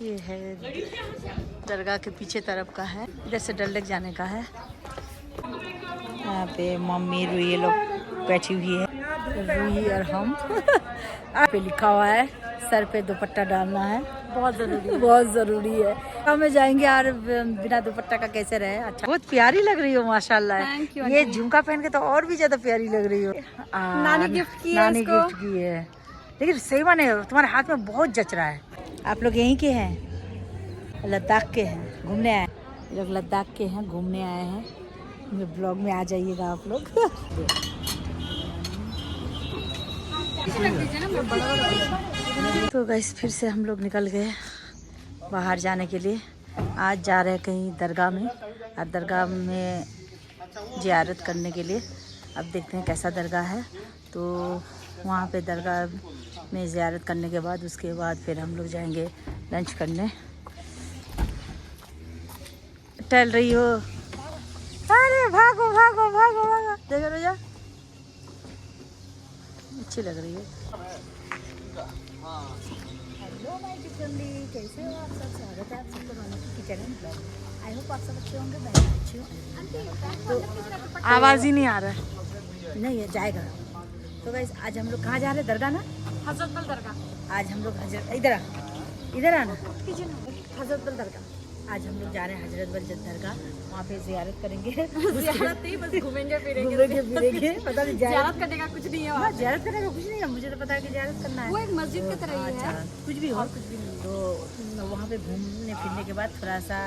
ये है दरगाह के पीछे तरफ का है, इधर से डल लेक जाने का है। यहाँ पे मम्मी रूही लोग बैठी हुई है, रूही और हम पे लिखा हुआ है सर पे दुपट्टा डालना है, बहुत ज़रूरी, बहुत ज़रूरी है। हमें जाएंगे यार, बिना दुपट्टा का कैसे रहे। अच्छा, बहुत प्यारी लग रही हो माशाल्लाह। ये झुमका पहन के तो और भी ज़्यादा प्यारी लग रही हो। नानी गिफ्ट की है, नानी गिफ्ट की है, लेकिन सही माने तुम्हारे हाथ में बहुत जच रहा है। आप लोग यहीं के हैं, लद्दाख के हैं, घूमने आए ये लोग, लद्दाख के हैं, घूमने आए हैं। मेरे ब्लॉग में आ जाइएगा आप लोग। तो गाइस फिर से हम लोग निकल गए बाहर जाने के लिए। आज जा रहे हैं कहीं दरगाह में, और दरगाह में ज़ियारत करने के लिए। अब देखते हैं कैसा दरगाह है। तो वहाँ पे दरगाह में ज़ियारत करने के बाद उसके बाद फिर हम लोग जाएंगे लंच करने। टहल रही हो? अरे भागो भागो भागो भागो, देखो रोजा अच्छी लग रही है। हेलो माय चिकनली, कैसे हो आप सब? स्वागत है आप सबको रोनक की किचन ब्लॉग। आई होप आप सब अच्छे होंगे, मैं अच्छी हूँ। तो आवाज़ ही नहीं आ रहा है, नहीं है जाएगा। तो गाइस आज हम लोग कहाँ जा रहे हैं? दरगाह ना, हजरत बल दरगाह। आज हम लोग इधर आना हजरत बल दरगाह। आज हम लोग जा रहे हैं हजरत बल दरगाह, वहाँ पे ज़ियारत करेंगे। ज़ियारत नहीं, बस घूमेंगे फिरेंगे। पता नहीं ज़ियारत करने का कुछ नहीं है, ज़ियारत करने का कुछ नहीं है। मुझे तो पता है कि ज़ियारत करना है, वो एक मस्जिद की तरह ही है। कुछ भी हो, कुछ भी नहीं। तो वहाँ पे घूमने फिरने के बाद थोड़ा सा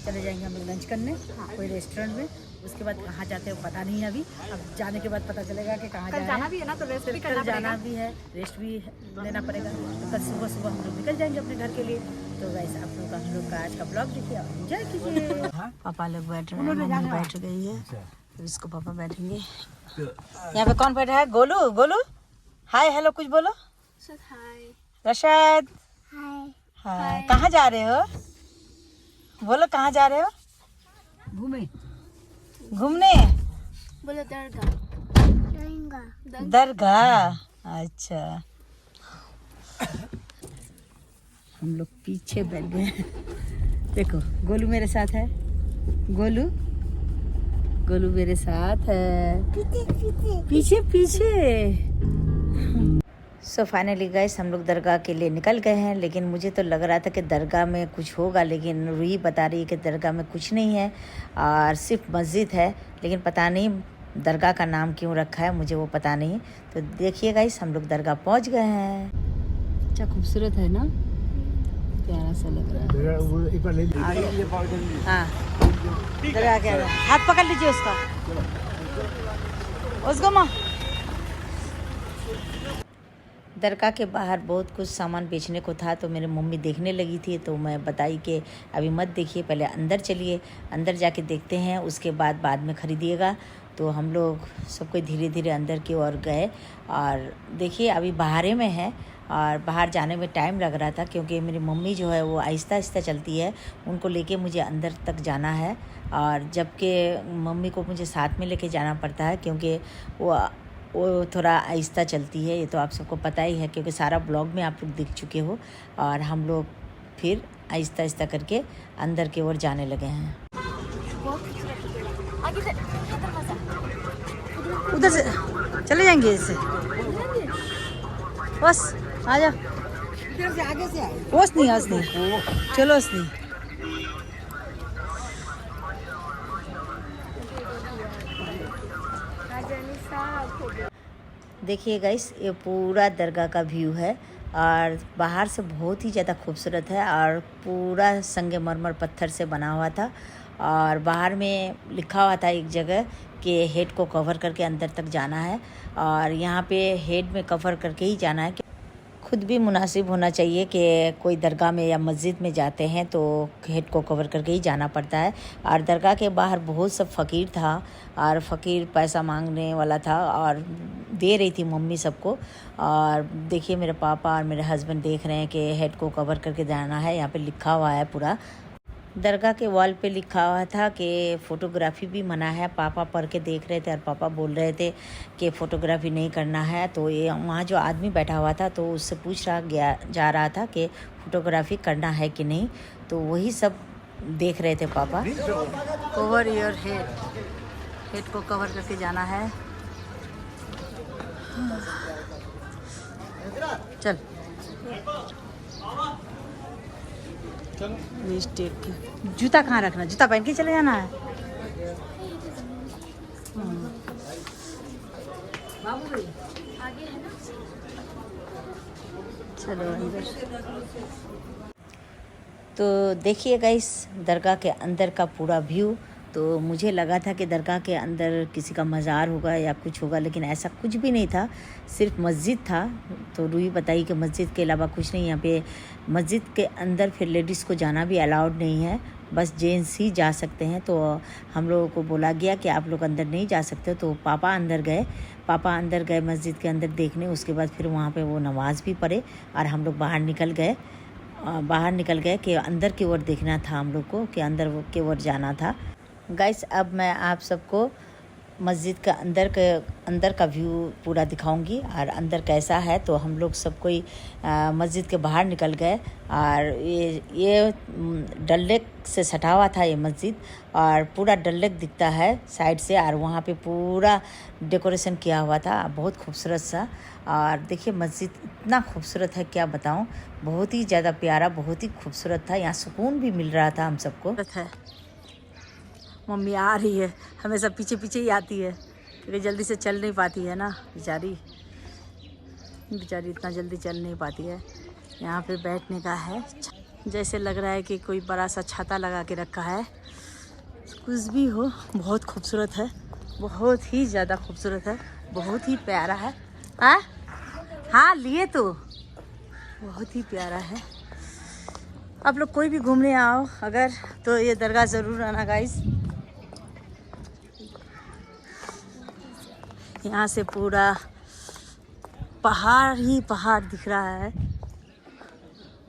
चले जाएंगे हम लोग लंच करने कोई रेस्टोरेंट में। उसके बाद कहाँ जाते हैं पता नहीं है अभी, अब जाने के बाद पता चलेगा कि कहाँ जाना भी है ना। तो रेस्ट भी करना, जाना भी है, रेस्ट भी लेना पड़ेगा। तो कल सुबह सुबह हम लोग निकल जाएंगे अपने घर के लिए। तो वैसे आप लोग हम लोग का आज का ब्लॉग देखिए और एंजॉय कीजिए। पापा लोग बैठ रहे हैं, मम्मी बैठ गई है, तो इसको पापा बैठेंगे। यहाँ पे कौन बैठा है? गोलू। गोलू हाय हेलो कुछ बोलो। हाय रशद, हाय हाय। कहाँ जा रहे हो? बोलो कहाँ जा रहे हो? घूमने बोलो। दरगाह। अच्छा, हम लोग पीछे बैठ गए। देखो गोलू मेरे साथ है, गोलू मेरे साथ है, पीछे पीछे। सो फाइनली गाइस हम लोग दरगाह के लिए निकल गए हैं, लेकिन मुझे तो लग रहा था कि दरगाह में कुछ होगा, लेकिन रूही बता रही है कि दरगाह में कुछ नहीं है और सिर्फ मस्जिद है। लेकिन पता नहीं दरगाह का नाम क्यों रखा है, मुझे वो पता नहीं। तो देखिए गाइस हम लोग दरगाह पहुंच गए हैं। अच्छा खूबसूरत है ना, प्यारा सा लग रहा है। हाँ दरगाह के हाथ पकड़ लीजिए उसको माँ। दरगाह के बाहर बहुत कुछ सामान बेचने को था, तो मेरी मम्मी देखने लगी थी, तो मैं बताई कि अभी मत देखिए, पहले अंदर चलिए, अंदर जाके देखते हैं, उसके बाद में ख़रीदिएगा। तो हम लोग सब कोई धीरे धीरे अंदर की ओर गए। और देखिए अभी बाहर में है, और बाहर जाने में टाइम लग रहा था क्योंकि मेरी मम्मी जो है वो आहिस्ता आहिस्ता चलती है, उनको लेके मुझे अंदर तक जाना है। और जबकि मम्मी को मुझे साथ में लेके जाना पड़ता है क्योंकि वो थोड़ा आहिस्ता चलती है, ये तो आप सबको पता ही है क्योंकि सारा ब्लॉग में आप लोग देख चुके हो। और हम लोग फिर आहिस्ता आहिस्ता करके अंदर की ओर जाने लगे हैं। उधर से चले जाएंगे, इससे बस आ जा, इधर से आगे से आए। ओस नहीं चलो ओस नहीं। देखिए गाइस ये पूरा दरगाह का व्यू है, और बाहर से बहुत ही ज़्यादा खूबसूरत है, और पूरा संगमरमर पत्थर से बना हुआ था। और बाहर में लिखा हुआ था एक जगह कि हेड को कवर करके अंदर तक जाना है, और यहाँ पे हेड में कवर करके ही जाना है। खुद भी मुनासिब होना चाहिए कि कोई दरगाह में या मस्जिद में जाते हैं तो हेड को कवर करके ही जाना पड़ता है। और दरगाह के बाहर बहुत सब फ़कीर था, और फ़कीर पैसा मांगने वाला था, और दे रही थी मम्मी सबको। और देखिए मेरे पापा और मेरे हस्बैंड देख रहे हैं कि हेड को कवर करके जाना है, यहाँ पे लिखा हुआ है पूरा। दरगाह के वॉल पे लिखा हुआ था कि फ़ोटोग्राफ़ी भी मना है। पापा पढ़ के देख रहे थे और पापा बोल रहे थे कि फ़ोटोग्राफ़ी नहीं करना है। तो ये वहाँ जो आदमी बैठा हुआ था तो उससे पूछ जा रहा था कि फ़ोटोग्राफ़ी करना है कि नहीं। तो वही सब देख रहे थे पापा। कवर योर हेड को कवर करके जाना है। चल जूता कहाँ रखना, जूता पहन के चले जाना है। चलो अंदर। तो देखिए गाइस दरगाह के अंदर का पूरा व्यू। तो मुझे लगा था कि दरगाह के अंदर किसी का मज़ार होगा या कुछ होगा, लेकिन ऐसा कुछ भी नहीं था, सिर्फ मस्जिद था। तो रूही बताई कि मस्जिद के अलावा कुछ नहीं। यहाँ पे मस्जिद के अंदर फिर लेडीज़ को जाना भी अलाउड नहीं है, बस जेंट्स ही जा सकते हैं। तो हम लोगों को बोला गया कि आप लोग अंदर नहीं जा सकते। तो पापा अंदर गए मस्जिद के अंदर देखने। उसके बाद फिर वहाँ पे वो नमाज़ भी पढ़े और हम लोग बाहर निकल गए कि अंदर की ओर देखना था हम लोग को, कि अंदर की ओर जाना था। गाइस अब मैं आप सबको मस्जिद का अंदर का व्यू पूरा दिखाऊंगी और अंदर कैसा है। तो हम लोग सब कोई मस्जिद के बाहर निकल गए और ये डल लेक से सटा हुआ था ये मस्जिद, और पूरा डल लेक दिखता है साइड से। और वहाँ पे पूरा डेकोरेशन किया हुआ था, बहुत खूबसूरत सा। और देखिए मस्जिद इतना खूबसूरत है क्या बताऊँ, बहुत ही ज़्यादा प्यारा, बहुत ही खूबसूरत था। यहाँ सुकून भी मिल रहा था हम सबको। मम्मी आ रही है, हमेशा पीछे पीछे ही आती है क्योंकि जल्दी से चल नहीं पाती है ना बेचारी इतना जल्दी चल नहीं पाती है। यहाँ पे बैठने का है, जैसे लग रहा है कि कोई बड़ा सा छाता लगा के रखा है। कुछ भी हो, बहुत खूबसूरत है, बहुत ही ज़्यादा खूबसूरत है, बहुत ही प्यारा है। हाँ लिए तो बहुत ही प्यारा है। आप लोग कोई भी घूमने आओ अगर, तो ये दरगाह ज़रूर आना गाइस। यहाँ से पूरा पहाड़ ही पहाड़ दिख रहा है,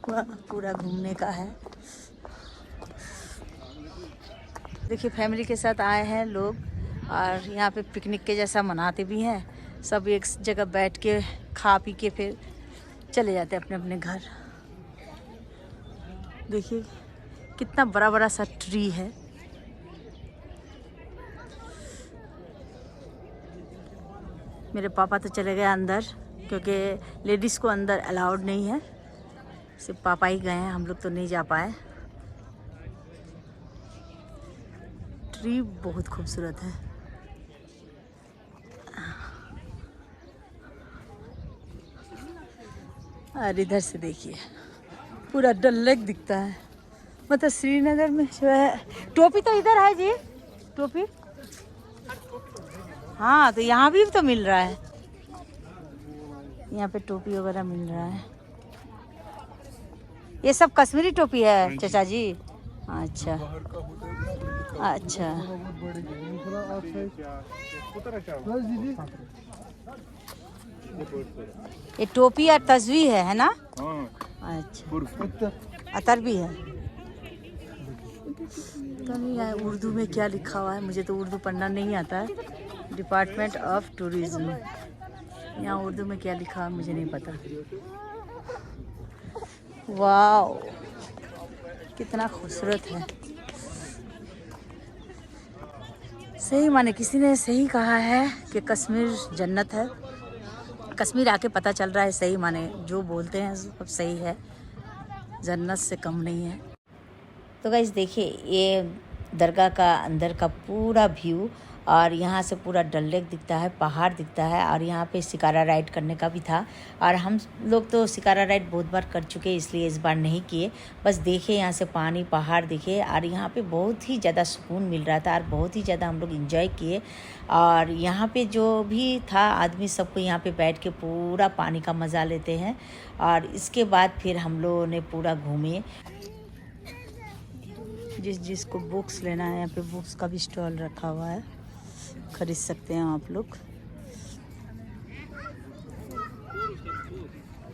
पूरा घूमने का है। देखिए फैमिली के साथ आए हैं लोग और यहाँ पे पिकनिक के जैसा मनाते भी हैं। सब एक जगह बैठ के खा पी के फिर चले जाते हैं अपने अपने घर। देखिए कितना बड़ा बड़ा सा ट्री है। मेरे पापा तो चले गए अंदर क्योंकि लेडीज़ को अंदर अलाउड नहीं है, सिर्फ पापा ही गए हैं, हम लोग तो नहीं जा पाए। ट्री बहुत खूबसूरत है। और इधर से देखिए पूरा डल लेक दिखता है। मतलब श्रीनगर में जो है, टोपी तो इधर है जी, टोपी। हाँ तो यहाँ भी तो मिल रहा है, यहाँ पे टोपी वगैरह मिल रहा है। ये सब कश्मीरी टोपी है चाचा जी। अच्छा अच्छा, ये टोपी और तस्वीर है ना? अच्छा अतर भी है। तो नहीं है उर्दू में क्या लिखा हुआ है, मुझे तो उर्दू पढ़ना नहीं आता है। डिपार्टमेंट ऑफ टूरिज्म, यहाँ उर्दू में क्या लिखा है मुझे नहीं पता। वाओ कितना खूबसूरत है। सही माने किसी ने सही कहा है कि कश्मीर जन्नत है। कश्मीर आके पता चल रहा है, सही माने जो बोलते हैं सब सही है, जन्नत से कम नहीं है। तो गाइस देखिए ये दरगाह का अंदर का पूरा व्यू, और यहाँ से पूरा डल लेक दिखता है, पहाड़ दिखता है। और यहाँ पे शिकारा राइड करने का भी था, और हम लोग तो शिकारा राइड बहुत बार कर चुके हैं इसलिए इस बार नहीं किए। बस देखे यहाँ से पानी पहाड़ दिखे, और यहाँ पे बहुत ही ज़्यादा सुकून मिल रहा था और बहुत ही ज़्यादा हम लोग इंजॉय किए। और यहाँ पे जो भी था आदमी सबको यहाँ पे बैठ के पूरा पानी का मज़ा लेते हैं। और इसके बाद फिर हम लोगों ने पूरा घूमे। जिसको बुक्स लेना है, यहाँ पे बुक्स का भी स्टॉल रखा हुआ है, खरीद सकते हैं आप लोग।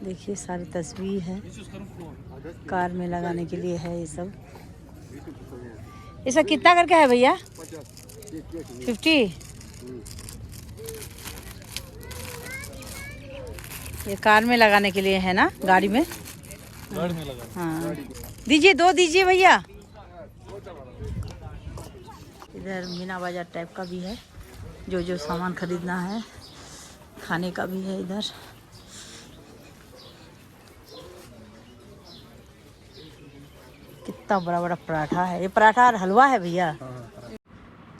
देखिए सारी तस्वीर है, कार में लगाने के लिए है ये सब। इसका कितना करके है भैया? 50। ये कार में लगाने के लिए है ना, गाड़ी में लगा। हाँ दीजिए, 2 दीजिए भैया। इधर मीना बाजार टाइप का भी है, जो सामान खरीदना है, खाने का भी है इधर। कितना बड़ा बड़ा पराठा है, ये पराठा और हलवा है भैया।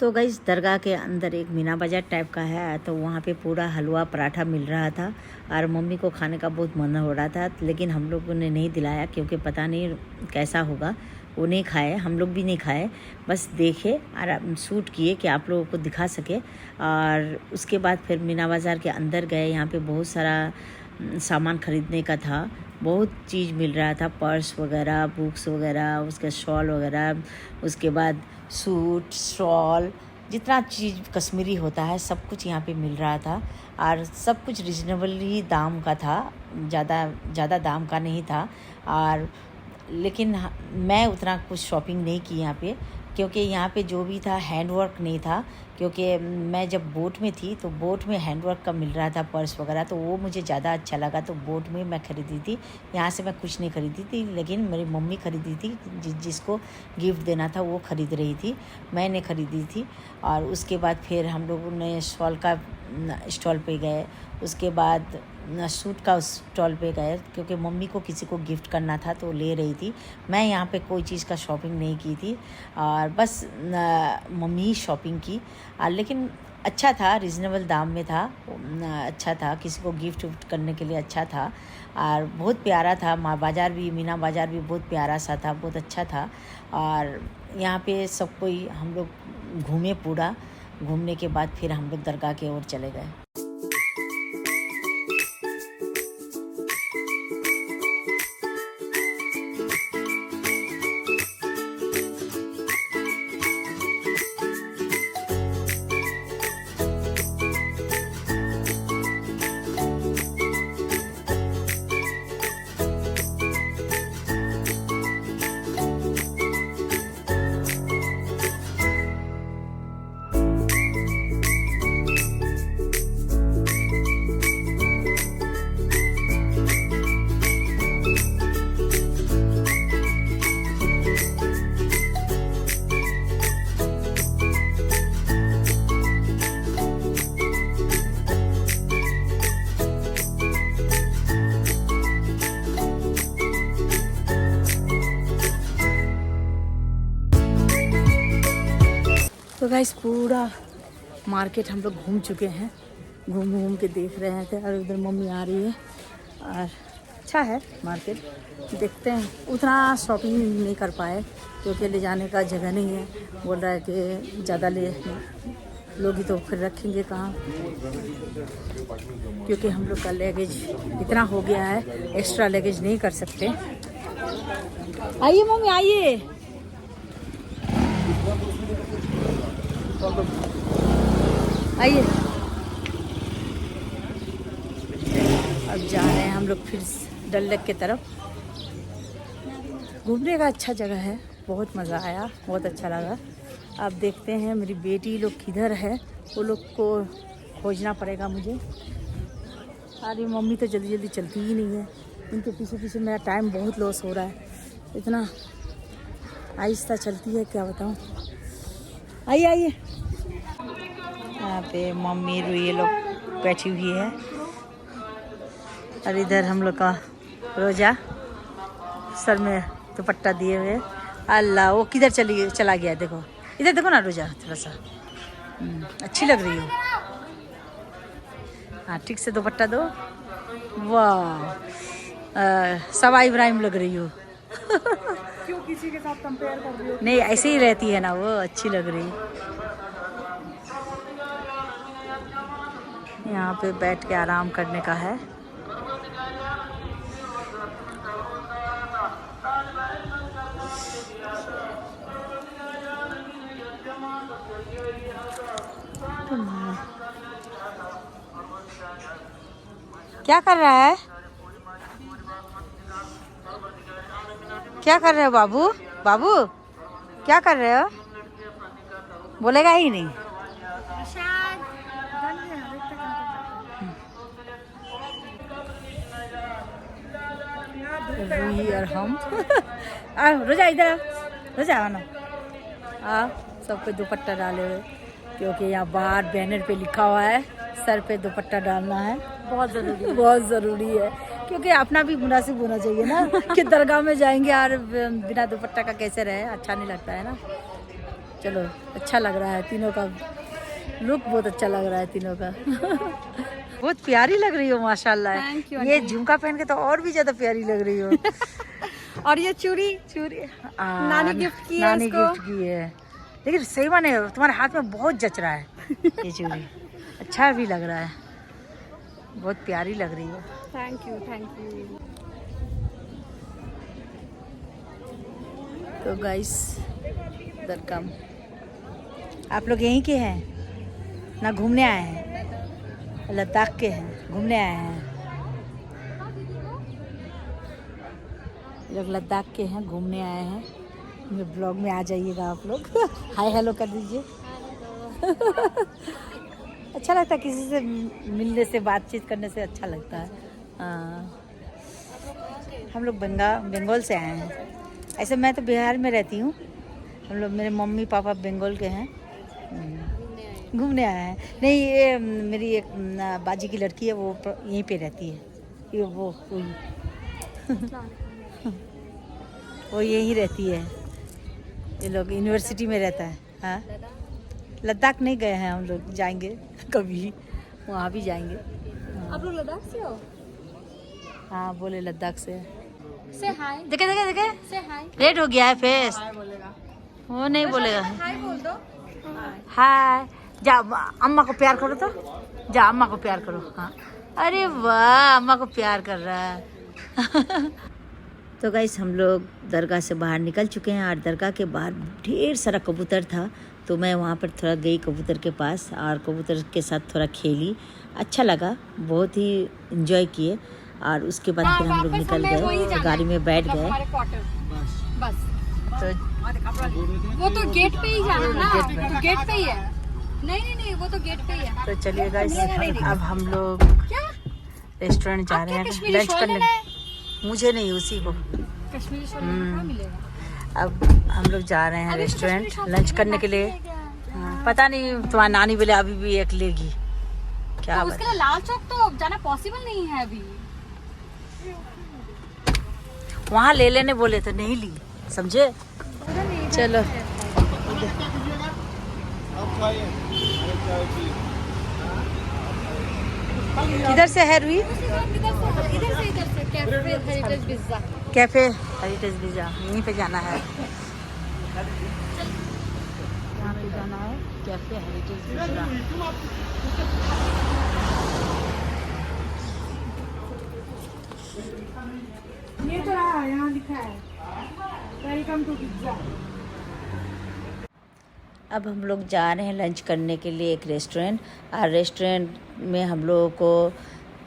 तो गाइस दरगाह के अंदर एक मीना बाजार टाइप का है, तो वहाँ पे पूरा हलवा पराठा मिल रहा था और मम्मी को खाने का बहुत मन हो रहा था, लेकिन हम लोगों ने नहीं दिलाया क्योंकि पता नहीं कैसा होगा। वो नहीं खाए, हम लोग भी नहीं खाए, बस देखे और शूट किए कि आप लोगों को दिखा सके। और उसके बाद फिर मीना बाज़ार के अंदर गए। यहाँ पे बहुत सारा सामान ख़रीदने का था, बहुत चीज़ मिल रहा था, पर्स वगैरह, बुक्स वगैरह, उसके शॉल वगैरह, उसके बाद सूट शॉल, जितना चीज़ कश्मीरी होता है सब कुछ यहाँ पे मिल रहा था। और सब कुछ रिजनेबल ही दाम का था, ज़्यादा दाम का नहीं था। और लेकिन मैं उतना कुछ शॉपिंग नहीं की यहाँ पे, क्योंकि यहाँ पे जो भी था हैंडवर्क नहीं था। क्योंकि मैं जब बोट में थी तो बोट में हैंडवर्क का मिल रहा था पर्स वगैरह, तो वो मुझे ज़्यादा अच्छा लगा, तो बोट में मैं ख़रीदी थी। यहाँ से मैं कुछ नहीं ख़रीदी थी, लेकिन मेरी मम्मी ख़रीदी थी, जिसको गिफ्ट देना था वो ख़रीद रही थी, मैंने ख़रीदी थी। और उसके बाद फिर हम लोगों ने शॉल का स्टॉल पे गए, उसके बाद सूट का स्टॉल पे गए, क्योंकि मम्मी को किसी को गिफ्ट करना था तो ले रही थी। मैं यहाँ पे कोई चीज़ का शॉपिंग नहीं की थी, और बस मम्मी ही शॉपिंग की। लेकिन अच्छा था, रिजनेबल दाम में था, अच्छा था, किसी को गिफ्ट विफ्ट करने के लिए अच्छा था। और बहुत प्यारा था, बाज़ार भी, मीना बाज़ार भी बहुत प्यारा सा था, बहुत अच्छा था। और यहाँ पे सब कोई हम लोग घूमे पूरा, घूमने के बाद फिर हम लोग दरगाह की ओर चले गए। तो गाइस पूरा मार्केट हम लोग घूम चुके हैं, घूम घूम के देख रहे थे। और उधर मम्मी आ रही है, और अच्छा है मार्केट, देखते हैं। उतना शॉपिंग नहीं कर पाए क्योंकि ले जाने का जगह नहीं है। बोल रहा है कि ज़्यादा ले लोगी तो फिर रखेंगे कहाँ, क्योंकि हम लोग का लगेज इतना हो गया है, एक्स्ट्रा लगेज नहीं कर सकते। आइए मम्मी आइए, आइए। अब जा रहे हैं हम लोग फिर डल लेक की तरफ। घूमने का अच्छा जगह है, बहुत मज़ा आया, बहुत अच्छा लगा। अब देखते हैं मेरी बेटी लोग किधर है, वो लोग को खोजना पड़ेगा मुझे। अरे मम्मी तो जल्दी जल्दी चलती ही नहीं है, इनके पीछे पीछे मेरा टाइम बहुत लॉस हो रहा है, इतना आहिस्ता चलती है क्या बताऊँ। आइए आइए। यहाँ पे मम्मी ये लोग बैठी हुई है, और इधर हम लोग का रोजा सर में दुपट्टा दिए हुए। अल्लाह वो किधर चला गया, देखो इधर देखो ना रोजा, थोड़ा सा अच्छी लग रही हो। हाँ ठीक से दुपट्टा दो, वाह सवा इब्राहिम लग रही हो। क्यों किसी के साथ कंपेयर कर रही हो? नहीं ऐसे ही रहती है ना वो, अच्छी लग रही। यहाँ पे बैठ के आराम करने का है। क्या कर रहा है, क्या कर रहे हो बाबू? बाबू क्या कर रहे हो? बोलेगा ही नहीं। रूही और हम रोजा इधर आ, रोजा आओ ना, आ सब पे दुपट्टा डाले हुए, क्योंकि यहाँ बाहर बैनर पे लिखा हुआ है सर पे दुपट्टा डालना है, बहुत ज़रूरी, बहुत ज़रूरी है, क्योंकि अपना भी मुनासिब होना चाहिए ना कि दरगाह में जाएंगे और बिना दुपट्टा का कैसे रहे, अच्छा नहीं लगता है ना। चलो अच्छा लग रहा है, तीनों का लुक बहुत अच्छा लग रहा है तीनों का। बहुत प्यारी लग रही हो माशाल्लाह। ये झुमका पहन के तो और भी ज्यादा प्यारी लग रही हो। और ये चूड़ी नानी गिफ्ट की है, नानी गिफ्ट की है, लेकिन सही माने तुम्हारे हाथ में बहुत जच रहा है ये चूड़ी, अच्छा भी लग रहा है, बहुत प्यारी लग रही है। Thank you. तो गाइस वेलकम, आप लोग यहीं के हैं ना, घूमने आए हैं? लद्दाख के हैं, घूमने आए हैं। लोग लद्दाख के हैं, घूमने आए हैं। मेरे ब्लॉग में आ जाइएगा आप लोग। हाय हेलो कर दीजिए। अच्छा लगता है किसी से मिलने से, बातचीत करने से अच्छा लगता है। हम लोग बंगाल से आए हैं। ऐसे मैं तो बिहार में रहती हूँ, हम लोग मेरे मम्मी पापा बंगाल के हैं, घूमने आए हैं। नहीं, ये मेरी एक बाजी की लड़की है, वो यहीं पे रहती है, ये वो यहीं रहती है। ये लोग यूनिवर्सिटी में रहता है। हाँ, लद्दाख नहीं गए हैं हम लोग, जाएंगे कभी, वहाँ भी जाएंगे। आप लोग लद्दाख से हो? हाँ बोले लद्दाख से। से हाय, देखे से हाय। रेड हो गया है फेस, वो नहीं बोलेगा। हाय बोल दो। हाय, जा अम्मा को प्यार करो, तो जा अम्मा को प्यार करो। हाँ, अरे वाह, अम्मा को प्यार कर रहा है। तो गाइस हम लोग दरगाह से बाहर निकल चुके हैं, और दरगाह के बाहर ढेर सारा कबूतर था, तो मैं वहाँ पर थोड़ा गई कबूतर के पास, और कबूतर के साथ थोड़ा खेली, अच्छा लगा, बहुत ही एंजॉय किए। और उसके बाद फिर हम लोग निकल गए, गाड़ी में बैठ गए। बस तो वो तो गेट पे ही जाना ना, तो गेट पे ही है। नहीं, वो तो गेट पे ही है। तो चलिए गाइस, अब हम लोग रेस्टोरेंट जा रहे हैं लंच करने। मुझे नहीं, उसी को कश्मीरी छोले कहाँ मिलेगा। अब हम लोग जा रहे हैं रेस्टोरेंट लंच करने के लिए। पता नहीं, तुम्हारी नानी बोले अभी भी एक लेगी क्या, तो उसके लिए लाल चौक तो जाना पॉसिबल नहीं है अभी। वहाँ ले लेने बोले तो नहीं ली, समझे। चलो किधर से है रूही? इधर से कैफे हेरिटेज पिज़्ज़ा, यहीं पे जाना है, यहाँ पे जाना है कैफे हेरिटेज पिज़्ज़ा। ये तो रहा, यहाँ लिखा है वेलकम टू पिज़्ज़ा। अब हम लोग जा रहे हैं लंच करने के लिए एक रेस्टोरेंट, और रेस्टोरेंट में हम लोगों को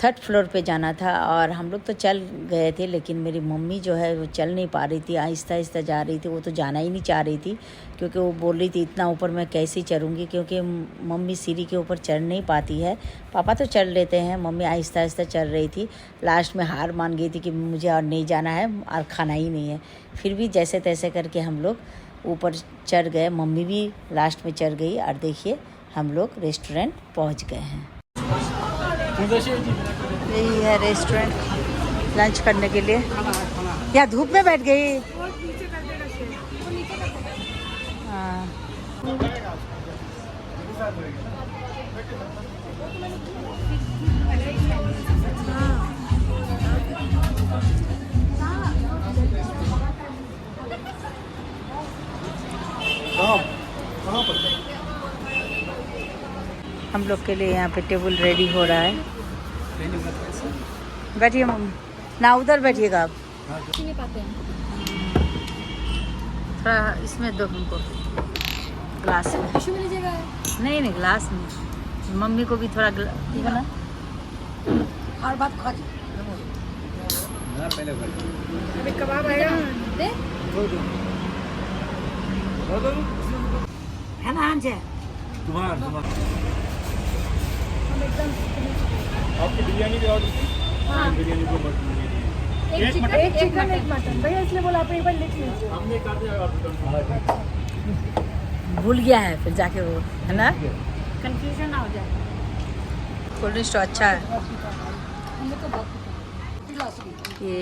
3rd फ्लोर पे जाना था, और हम लोग तो चल गए थे, लेकिन मेरी मम्मी जो है वो चल नहीं पा रही थी, आहिस्ता आहिस्ता जा रही थी, वो तो जाना ही नहीं चाह रही थी, क्योंकि वो बोल रही थी इतना ऊपर मैं कैसे चढ़ूँगी, क्योंकि मम्मी सीढ़ी के ऊपर चढ़ नहीं पाती है, पापा तो चढ़ लेते हैं, मम्मी आहिस्ता आहिस्ता चढ़ रही थी। लास्ट में हार मान गई थी कि मुझे और नहीं जाना है और खाना ही नहीं है, फिर भी जैसे तैसे करके हम लोग ऊपर चढ़ गए, मम्मी भी लास्ट में चढ़ गई, और देखिए हम लोग रेस्टोरेंट पहुंच गए हैं। यही है रेस्टोरेंट लंच करने के लिए। यहाँ धूप में बैठ गई। हाँ, हम लोग के लिए यहाँ पे टेबल रेडी हो रहा है। बैठिए ना, उधर बैठिएगा आप, नहीं पाते हैं। थोड़ा इसमें दो हमको, ग्लास में। टिश्यू मिल जाएगा? नहीं ग्लास में, मम्मी को भी थोड़ा ठीक है ना। और बात खा अभी कबाब आएगा दे। खाना हान्छ तुम्हारा हम एकदम आपकी बिरयानी भी ऑर्डर की हाँ। बिरयानी को मटन एक चिकन एक मटन भैया इसलिए बोला आप एक बार लिख लीजिए हमने कर दिया ऑर्डर भूल गया है फिर जाके वो, है ना। कंफ्यूजन ना हो जाए कोल्ड ड्रिंक तो अच्छा है। हमें तो बहुत ये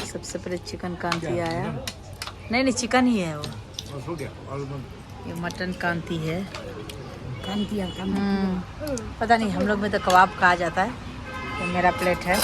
सबसे पहले चिकन कांती आया, नहीं चिकन ही है वो। हो गया ऑर्डर ये मटन कांती है। कांति आता है पता नहीं, हम लोग में तो कबाब कहा जाता है। ये मेरा प्लेट है।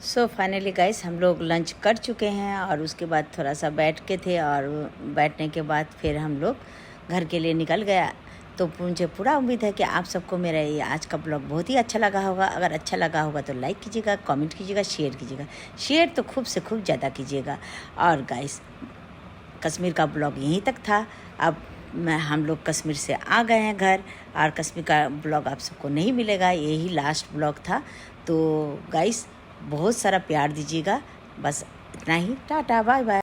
सो फाइनली गाइस हम लोग लंच कर चुके हैं और उसके बाद थोड़ा सा बैठ के थे और बैठने के बाद फिर हम लोग घर के लिए निकल गया। तो मुझे पूरा उम्मीद है कि आप सबको मेरा ये आज का ब्लॉग बहुत ही अच्छा लगा होगा। अगर अच्छा लगा होगा तो लाइक कीजिएगा, कमेंट कीजिएगा, शेयर कीजिएगा। शेयर तो खूब से खूब ज़्यादा कीजिएगा। और गाइस कश्मीर का ब्लॉग यहीं तक था। अब हम लोग कश्मीर से आ गए हैं घर और कश्मीर का ब्लॉग आप सबको नहीं मिलेगा, यही लास्ट ब्लॉग था। तो गाइस बहुत सारा प्यार दीजिएगा। बस इतना ही, टाटा बाय बाय।